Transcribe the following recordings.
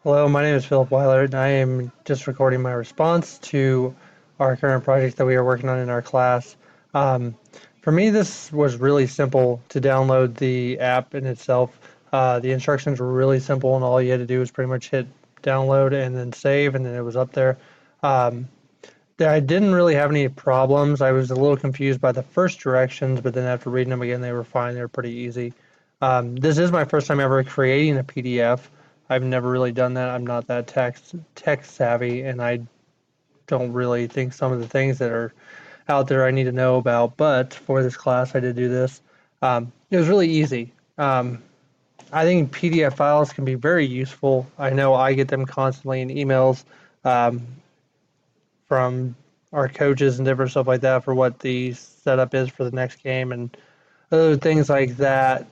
Hello, my name is Philip Weiler, and I am just recording my response to our current project that we are working on in our class. Um, for me, this was really simple to download the app in itself. The instructions were really simple, and all you had to do was pretty much hit download and then save, and then it was up there. Um, I didn't really have any problems. I was a little confused by the first directions, but then after reading them again, they were fine. They were pretty easy. This is my first time ever creating a PDF. I've never really done that. I'm not that tech savvy, and I don't really think some of the things that are out there I need to know about. But for this class, I did do this. It was really easy. I think PDF files can be very useful. I know I get them constantly in emails. Um, from our coaches and different stuff like that for what the setup is for the next game and other things like that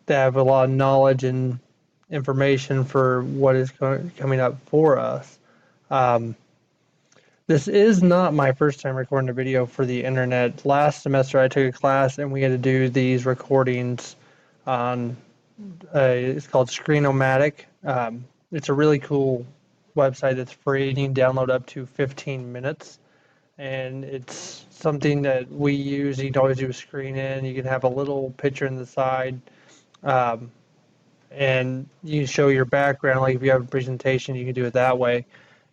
have a lot of knowledge and information for what is coming up for us. Um, this is not my first time recording a video for the internet. Last semester, I took a class and we had to do these recordings on it's called Screenomatic. It's a really cool website that's free. You can download up to 15 minutes, and it's something that we use. You can always do a screen in. You can have a little picture in the side, um, and you can show your background. Like if you have a presentation, you can do it that way.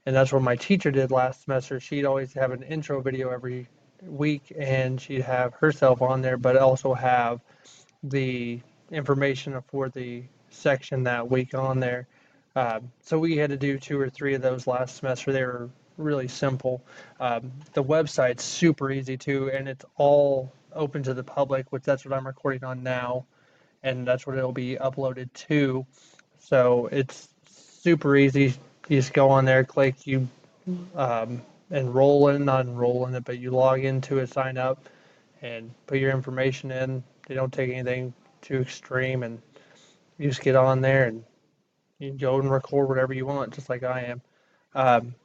And that's what my teacher did last semester. She'd always have an intro video every week, and she'd have herself on there, but also have the information for the section that week on there. So we had to do two or three of those last semester. They were really simple. The website's super easy too, and it's all open to the public, which that's what I'm recording on now, and that's what it'll be uploaded to. So it's super easy. You just go on there, click, you enroll in, not enroll in it, but you log into it, sign up, and put your information in. They don't take anything too extreme, and you just get on there and you can go and record whatever you want, just like I am. Um,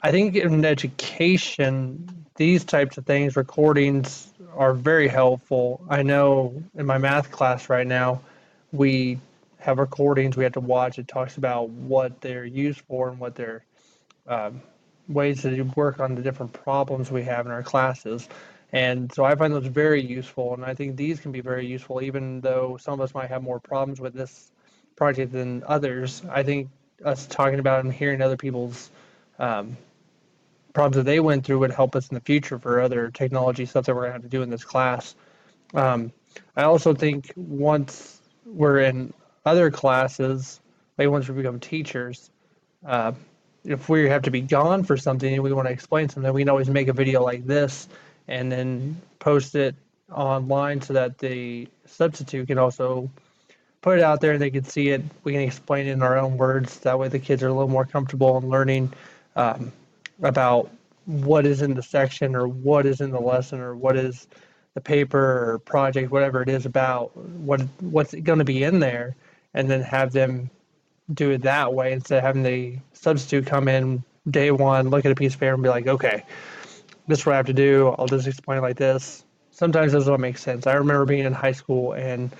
I think in education, these types of things, recordings, are very helpful. I know in my math class right now, we have recordings we have to watch. It talks about what they're used for and what they're um, ways to work on the different problems we have in our classes. And so I find those very useful, and I think these can be very useful, even though some of us might have more problems with this project than others. I think us talking about and hearing other people's um, problems that they went through would help us in the future for other technology stuff that we're going to have to do in this class. Um, I also think once we're in other classes, like once we become teachers, uh, if we have to be gone for something and we want to explain something, we can always make a video like this and then post it online so that the substitute can also put it out there and they can see it. We can explain it in our own words. That way, the kids are a little more comfortable in learning um, about what is in the section or what is in the lesson or what is the paper or project, whatever it is about, what's going to be in there, and then have them do it that way instead of having the substitute come in day one, look at a piece of paper, and be like, okay, this is what I have to do. I'll just explain it like this. Sometimes those don't make sense. I remember being in high school and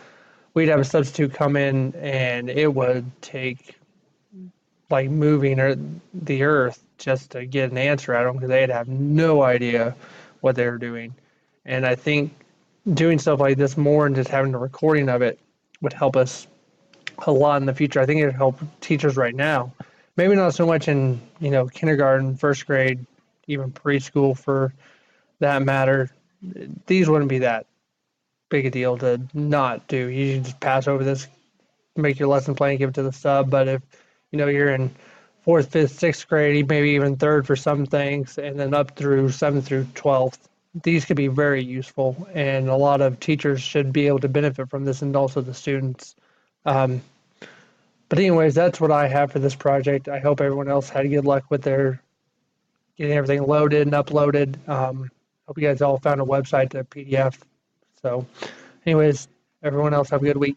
we'd have a substitute come in and it would take like moving the earth just to get an answer out of them because they'd have no idea what they were doing. And I think doing stuff like this more and just having a recording of it would help us a lot in the future. I think it would help teachers right now. Maybe not so much in, kindergarten, first grade, even preschool for that matter. These wouldn't be that big a deal to not do. You just pass over this, make your lesson plan, give it to the sub. But if you're in fourth, fifth, sixth grade, maybe even third for some things, and then up through seventh through 12th, these could be very useful. And a lot of teachers should be able to benefit from this, and also the students. Um, but anyways, that's what I have for this project. I hope everyone else had good luck with their getting everything loaded and uploaded. Hope you guys all found a website to PDF. So, anyways, everyone else have a good week.